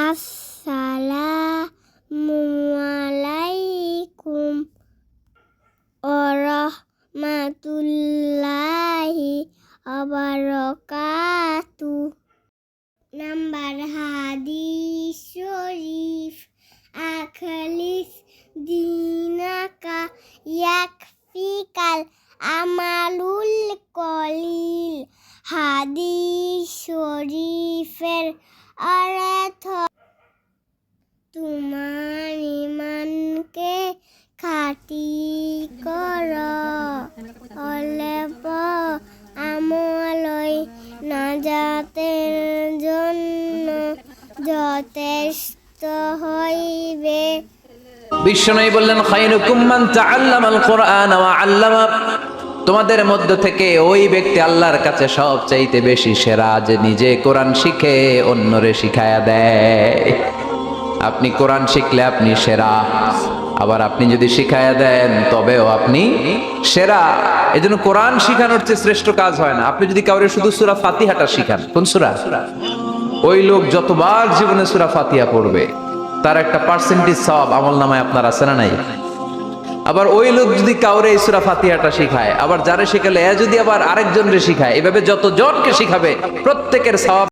আসসালামু আলাইকুম ওয়া রাহমাতুল্লাহি ওয়া বারাকাতুহু। নাম্বার হাদিস শরীফ, আখলিস দিনাকা ইয়াকফিকাল আমালুল কলিল। হাদিস শরীফের অর্থ, তোমার ঈমানকে খাঁটি করো, অল্প আমলই নাজাতের জন্য যথেষ্ট হইবে। বিশ্বনবী বললেন, খায়রুকুম মান তাআল্লামাল কুরআন ওয়া আল্লামা। তোমাদের মধ্য থেকে ওই ব্যক্তি আল্লাহর কাছে সবচাইতে বেশি সেরা, যে নিজে কোরআন শিখে অন্যরে শিখায়া দেয়। আপনি কোরআন শিখলে আপনি সেরা, আবার আপনি যদি শিখায়া দেন তবেও আপনি সেরা। এজন্য কোরআন শিখানোর চেয়ে শ্রেষ্ঠ কাজ হয় না। আপনি যদি কাউরে শুধু সূরা ফাতিহাটা শিখান, কোন সূরা, ওই লোক যতবার জীবনে সূরা ফাতিহা পড়বে তার একটা পার্সেন্টেজ সওয়াব আমলনামায় আপনার আছে না নাই? আবার ওই লোক যদি কাউরে এই সূরা ফাতিহাটা শিখায়, আবার যারে শিখালে যদি আবার আরেকজনরে শিখায়, এভাবে যতজনকে শিখাবে প্রত্যেকের সওয়াব